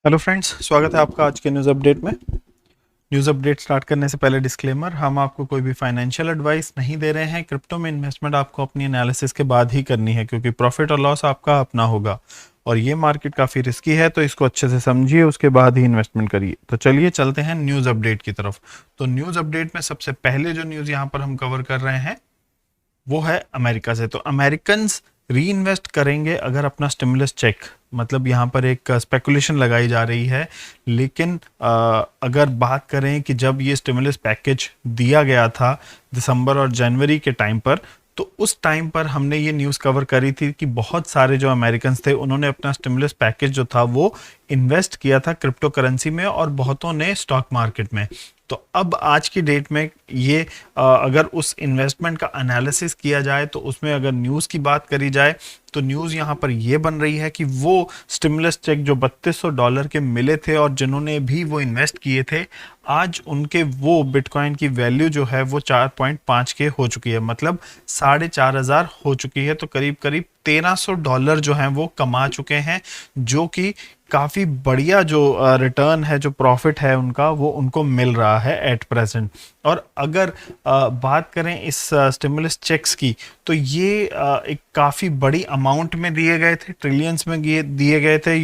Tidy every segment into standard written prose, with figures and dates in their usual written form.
Hello friends, स्वागत है आपका आज के न्यूज़ अपडेट में। न्यूज़ अपडेट स्टार्ट करने से पहले डिस्क्लेमर, हम आपको कोई भी फाइनेंशियल एडवाइस नहीं दे रहे हैं। क्रिप्टो में इन्वेस्टमेंट आपको अपनी एनालिसिस के बाद ही करनी है, क्योंकि प्रॉफिट और लॉस आपका अपना होगा और ये मार्केट काफ़ी रिस्की है, तो इसको अच्छे से समझिए, उसके बाद ही इन्वेस्टमेंट करिए। तो चलिए चलते हैं न्यूज़ अपडेट की तरफ। तो न्यूज़ अपडेट में सबसे पहले जो न्यूज़ यहाँ पर हम कवर कर रहे हैं वो है अमेरिका से। तो अमेरिकन री इन्वेस्ट करेंगे अगर अपना स्टिमुलस चेक, मतलब यहाँ पर एक स्पेकुलेशन लगाई जा रही है। लेकिन अगर बात करें कि जब ये स्टिमुलस पैकेज दिया गया था दिसंबर और जनवरी के टाइम पर, तो उस टाइम पर हमने ये न्यूज़ कवर करी थी कि बहुत सारे जो अमेरिकन थे उन्होंने अपना स्टिमुलस पैकेज जो था वो इन्वेस्ट किया था क्रिप्टो करेंसी में और बहुतों ने स्टॉक मार्केट में। तो अब आज की डेट में ये अगर उस इन्वेस्टमेंट का एनालिसिस किया जाए तो उसमें अगर न्यूज़ की बात करी जाए तो न्यूज़ यहाँ पर ये बन रही है कि वो स्टिमुलस चेक जो $3200 के मिले थे और जिन्होंने भी वो इन्वेस्ट किए थे, आज उनके वो बिटकॉइन की वैल्यू जो है वो 4.5 के हो चुकी है, मतलब 4500 हो चुकी है। तो करीब करीब $1300 जो हैं वो कमा चुके हैं, जो कि काफ़ी बढ़िया जो रिटर्न है, जो प्रॉफिट है उनका, वो उनको मिल रहा है एट प्रेजेंट। और अगर बात करें इस स्टिमुलस चेक्स की, तो ये एक काफ़ी बड़ी अमाउंट में दिए गए थे, ट्रिलियंस में दिए गए थे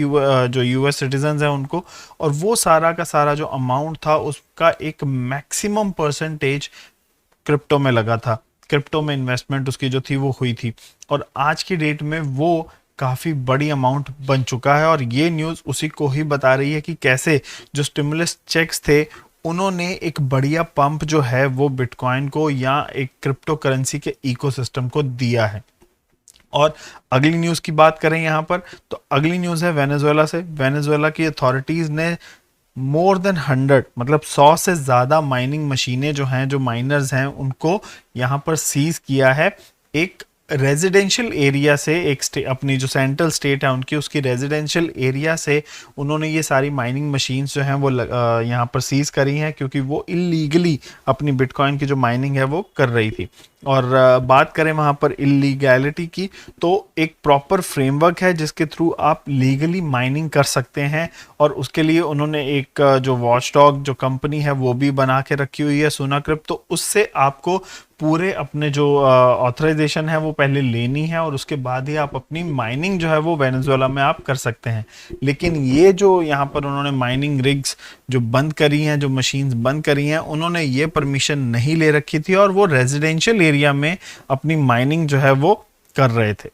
जो यूएस सिटीजन्स हैं उनको। और वो सारा का सारा जो अमाउंट था उसका एक मैक्सिमम परसेंटेज क्रिप्टो में लगा था, क्रिप्टो में इन्वेस्टमेंट उसकी जो थी वो हुई थी। और आज की डेट में वो काफ़ी बड़ी अमाउंट बन चुका है। और ये न्यूज़ उसी को ही बता रही है कि कैसे जो स्टिमुलस चेक्स थे उन्होंने एक बढ़िया पंप जो है वो बिटकॉइन को या एक क्रिप्टो करेंसी के इकोसिस्टम को दिया है। और अगली न्यूज़ की बात करें यहाँ पर, तो अगली न्यूज़ है वेनेजुएला से। वेनेजुएला की अथॉरिटीज़ ने मोर देन 100, मतलब 100 से ज़्यादा माइनिंग मशीनें जो हैं, जो माइनर्स हैं, उनको यहाँ पर सीज किया है। एक रेजिडेंशियल एरिया से, एक अपनी जो सेंट्रल स्टेट है उनकी, उसकी रेजिडेंशियल एरिया से उन्होंने ये सारी माइनिंग मशीन्स जो हैं वो यहाँ पर सीज करी हैं, क्योंकि वो इलीगली अपनी बिटकॉइन की जो माइनिंग है वो कर रही थी। और बात करें वहाँ पर इलीगैलिटी की, तो एक प्रॉपर फ्रेमवर्क है जिसके थ्रू आप लीगली माइनिंग कर सकते हैं। और उसके लिए उन्होंने एक जो वॉचडॉग जो कंपनी है वो भी बना के रखी हुई है, सोनाक्रिप्ट। तो उससे आपको पूरे अपने जो ऑथराइजेशन है वो पहले लेनी है और उसके बाद ही आप अपनी माइनिंग जो है वो वेनेजुएला में आप कर सकते हैं। लेकिन ये जो यहाँ पर उन्होंने माइनिंग रिग्स जो बंद करी हैं, जो मशीन्स बंद करी हैं, उन्होंने ये परमिशन नहीं ले रखी थी और वो रेजिडेंशियल एरिया में अपनी माइनिंग जो है वो कर रहे थे।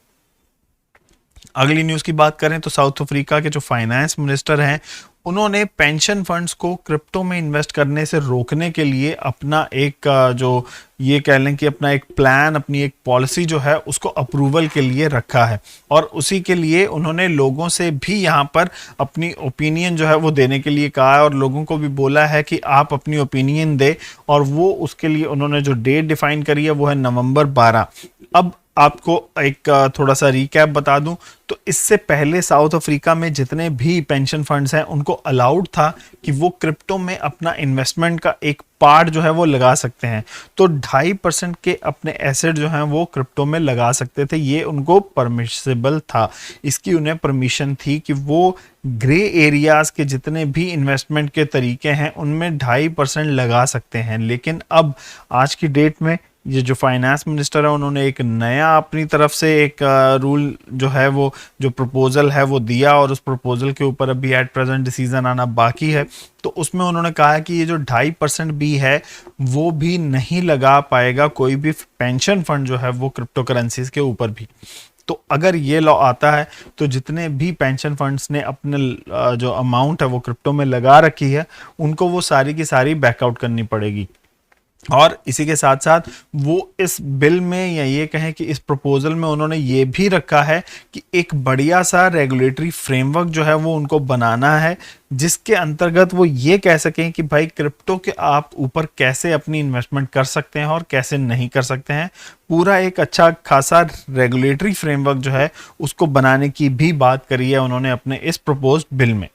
अगली न्यूज़ की बात करें तो साउथ अफ्रीका के जो फाइनेंस मिनिस्टर हैं उन्होंने पेंशन फंड्स को क्रिप्टो में इन्वेस्ट करने से रोकने के लिए अपना एक जो ये कह लें कि अपना एक प्लान, अपनी एक पॉलिसी जो है उसको अप्रूवल के लिए रखा है। और उसी के लिए उन्होंने लोगों से भी यहाँ पर अपनी ओपिनियन जो है वो देने के लिए कहा है और लोगों को भी बोला है कि आप अपनी ओपिनियन दें। और वो उसके लिए उन्होंने जो डेट डिफाइन करी है वो है नवंबर 12। अब आपको एक थोड़ा सा रिकैप बता दूं, तो इससे पहले साउथ अफ्रीका में जितने भी पेंशन फंड्स हैं उनको अलाउड था कि वो क्रिप्टो में अपना इन्वेस्टमेंट का एक पार्ट जो है वो लगा सकते हैं। तो 2.5% के अपने एसेट जो हैं वो क्रिप्टो में लगा सकते थे, ये उनको परमिसिबल था। इसकी उन्हें परमिशन थी कि वो ग्रे एरियाज के जितने भी इन्वेस्टमेंट के तरीके हैं उनमें 2.5% लगा सकते हैं। लेकिन अब आज की डेट में ये जो फाइनेंस मिनिस्टर है उन्होंने एक नया अपनी तरफ से एक रूल जो है वो, जो प्रपोजल है वो दिया और उस प्रपोजल के ऊपर अभी एट प्रेजेंट डिसीजन आना बाकी है। तो उसमें उन्होंने कहा है कि ये जो 2.5% भी है वो भी नहीं लगा पाएगा कोई भी पेंशन फंड जो है वो क्रिप्टो करेंसीज के ऊपर भी। तो अगर ये लॉ आता है तो जितने भी पेंशन फंड्स ने अपने जो अमाउंट है वो क्रिप्टो में लगा रखी है उनको वो सारी की सारी बैकआउट करनी पड़ेगी। और इसी के साथ साथ वो इस बिल में, या ये कहें कि इस प्रपोजल में, उन्होंने ये भी रखा है कि एक बढ़िया सा रेगुलेटरी फ्रेमवर्क जो है वो उनको बनाना है, जिसके अंतर्गत वो ये कह सकें कि भाई क्रिप्टो के आप ऊपर कैसे अपनी इन्वेस्टमेंट कर सकते हैं और कैसे नहीं कर सकते हैं। पूरा एक अच्छा खासा रेगुलेटरी फ्रेमवर्क जो है उसको बनाने की भी बात करी है उन्होंने अपने इस प्रपोज्ड बिल में।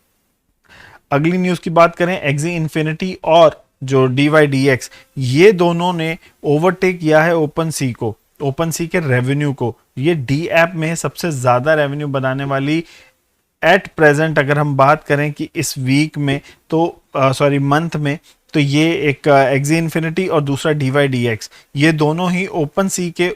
अगली न्यूज़ की बात करें, एक्सी इन्फिनिटी और जो DYDX, ये दोनों ने ओवरटेक किया है ओपन सी को, ओपन सी के रेवेन्यू को। ये डी ऐप में सबसे ज़्यादा रेवेन्यू बनाने वाली एट प्रेजेंट अगर हम बात करें कि इस वीक में तो मंथ में, तो ये एक एक्सी इन्फिनिटी और दूसरा DYDX, ये दोनों ही ओपन सी के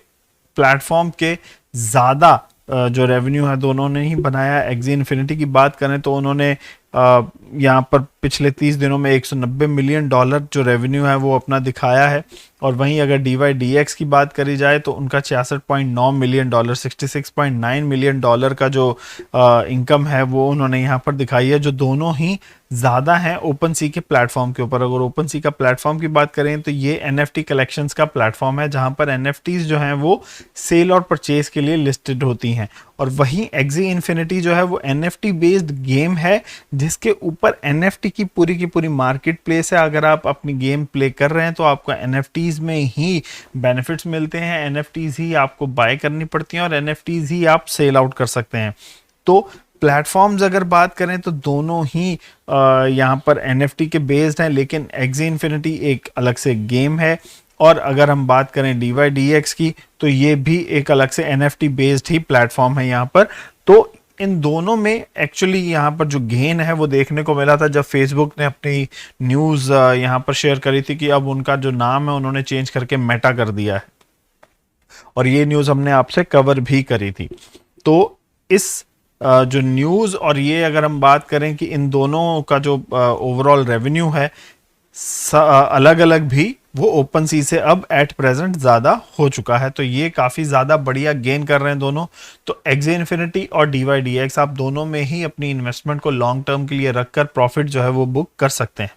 प्लेटफॉर्म के ज़्यादा जो रेवेन्यू है दोनों ने ही बनाया। एक्सी इन्फिनिटी की बात करें तो उन्होंने यहाँ पर पिछले 30 दिनों में $190 मिलियन जो रेवेन्यू है वो अपना दिखाया है। और वहीं अगर DYDX की बात करी जाए तो उनका 66.9 मिलियन डॉलर, $66.9 मिलियन का जो इनकम है वो उन्होंने यहाँ पर दिखाई है, जो दोनों ही ज़्यादा हैं ओपन सी के प्लेटफॉर्म के ऊपर। अगर ओपन सी का प्लेटफॉर्म की बात करें तो ये NFT कलेक्शंस का प्लेटफॉर्म है, जहाँ पर NFTs जो हैं वो सेल और परचेज के लिए लिस्टेड होती हैं। और वहीं एक्सी इन्फिनिटी जो है वो NFT बेस्ड गेम है, जिसके ऊपर NFT की पूरी मार्केट प्लेस है। अगर आप अपनी गेम प्ले कर रहे हैं तो आपको NFTs में ही बेनिफिट्स मिलते हैं, NFTs ही आपको बाय करनी पड़ती हैं और NFTs ही आप सेल आउट कर सकते हैं। तो प्लेटफॉर्म्स अगर बात करें तो दोनों ही यहाँ पर NFT के बेस्ड हैं, लेकिन एक्सी इन्फिनिटी एक अलग से गेम है। और अगर हम बात करें DYDX की तो ये भी एक अलग से NFT बेस्ड ही प्लेटफॉर्म है यहाँ पर। तो इन दोनों में एक्चुअली यहाँ पर जो गेन है वो देखने को मिला था जब फेसबुक ने अपनी न्यूज़ यहाँ पर शेयर करी थी कि अब उनका जो नाम है उन्होंने चेंज करके मेटा कर दिया है, और ये न्यूज़ हमने आपसे कवर भी करी थी। तो इस जो न्यूज़ और ये अगर हम बात करें कि इन दोनों का जो ओवरऑल रेवेन्यू है अलग अलग भी वो ओपन सी से अब एट प्रेजेंट ज़्यादा हो चुका है, तो ये काफ़ी ज़्यादा बढ़िया गेन कर रहे हैं दोनों। तो एक्सी इन्फिनिटी और DYDX आप दोनों में ही अपनी इन्वेस्टमेंट को लॉन्ग टर्म के लिए रखकर प्रॉफिट जो है वो बुक कर सकते हैं।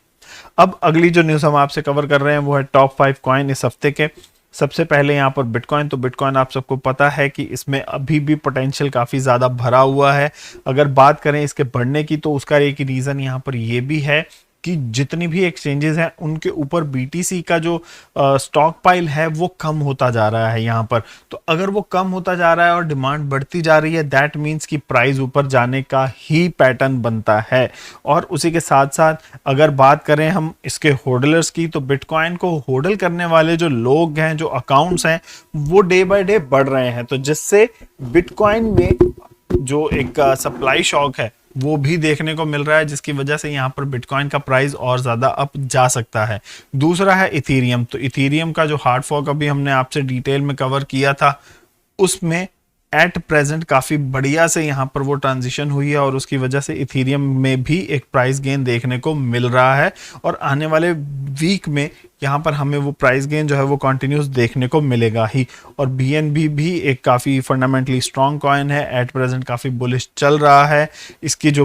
अब अगली जो न्यूज़ हम आपसे कवर कर रहे हैं वो है टॉप 5 कॉइन इस हफ्ते के। सबसे पहले यहाँ पर बिटकॉइन। तो बिटकॉइन आप सबको पता है कि इसमें अभी भी पोटेंशियल काफ़ी ज़्यादा भरा हुआ है। अगर बात करें इसके बढ़ने की तो उसका एक रीज़न यहाँ पर ये भी है कि जितनी भी एक्सचेंजेस हैं उनके ऊपर BTC का जो स्टॉक पाइल है वो कम होता जा रहा है यहाँ पर। तो अगर वो कम होता जा रहा है और डिमांड बढ़ती जा रही है, दैट मीन्स कि प्राइस ऊपर जाने का ही पैटर्न बनता है। और उसी के साथ साथ अगर बात करें हम इसके होल्डर्स की, तो बिटकॉइन को होल्ड करने वाले जो लोग हैं, जो अकाउंट्स हैं, वो डे बाय डे बढ़ रहे हैं। तो जिससे बिटकॉइन में जो एक सप्लाई शॉक है वो भी देखने को मिल रहा है, जिसकी वजह से यहाँ पर बिटकॉइन का प्राइस और ज़्यादा अप जा सकता है। दूसरा है इथेरियम। तो इथेरियम का जो हार्ड फॉर्क अभी हमने आपसे डिटेल में कवर किया था, उसमें एट प्रेजेंट काफ़ी बढ़िया से यहाँ पर वो ट्रांजिशन हुई है और उसकी वजह से इथेरियम में भी एक प्राइस गेन देखने को मिल रहा है। और आने वाले वीक में यहाँ पर हमें वो प्राइस गेन जो है वो कंटिन्यूस देखने को मिलेगा ही। और BNB भी एक काफ़ी फंडामेंटली स्ट्रॉन्ग कॉइन है, एट प्रेजेंट काफ़ी बुलिश चल रहा है। इसकी जो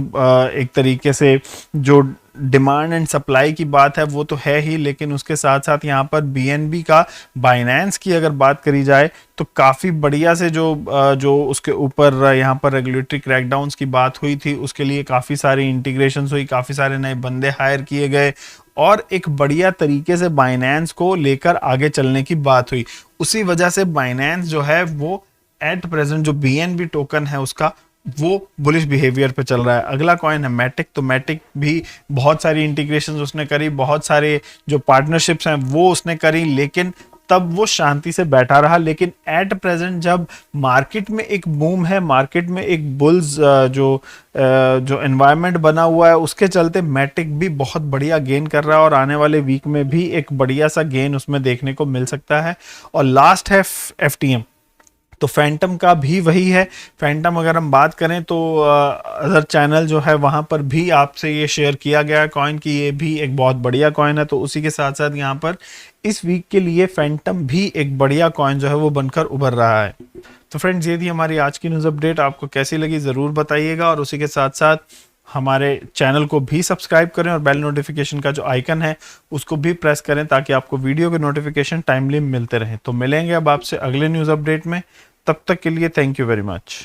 एक तरीके से जो डिमांड एंड सप्लाई की बात है वो तो है ही, लेकिन उसके साथ साथ यहाँ पर BNB का बाइनेंस की अगर बात करी जाए तो काफ़ी बढ़िया से जो उसके ऊपर यहाँ पर रेगुलेटरी क्रैकडाउन्स की बात हुई थी, उसके लिए काफ़ी सारी इंटीग्रेशंस हुई, काफ़ी सारे नए बंदे हायर किए गए और एक बढ़िया तरीके से बाइनेंस को लेकर आगे चलने की बात हुई। उसी वजह से बाइनेंस जो है वो एट प्रेजेंट जो BNB टोकन है उसका वो बुलिश बिहेवियर पे चल रहा है। अगला कॉइन है मैटिक। तो मैटिक भी बहुत सारी इंटीग्रेशंस उसने करी, बहुत सारे जो पार्टनरशिप्स हैं वो उसने करी, लेकिन तब वो शांति से बैठा रहा। लेकिन एट प्रेजेंट जब मार्केट में एक बूम है, मार्केट में एक बुल्स जो एनवायरनमेंट बना हुआ है, उसके चलते मैटिक भी बहुत बढ़िया गेन कर रहा है और आने वाले वीक में भी एक बढ़िया सा गेन उसमें देखने को मिल सकता है। और लास्ट है FTM। तो फैंटम का भी वही है। फैंटम अगर हम बात करें तो अदर चैनल जो है वहाँ पर भी आपसे ये शेयर किया गया कॉइन की ये भी एक बहुत बढ़िया कॉइन है। तो उसी के साथ साथ यहाँ पर इस वीक के लिए फैंटम भी एक बढ़िया कॉइन जो है वो बनकर उभर रहा है। तो फ्रेंड्स, ये थी हमारी आज की न्यूज़ अपडेट। आपको कैसी लगी ज़रूर बताइएगा और उसी के साथ साथ हमारे चैनल को भी सब्सक्राइब करें और बेल नोटिफिकेशन का जो आइकन है उसको भी प्रेस करें ताकि आपको वीडियो के नोटिफिकेशन टाइमली मिलते रहें। तो मिलेंगे अब आपसे अगले न्यूज़ अपडेट में, तब तक के लिए थैंक यू वेरी मच।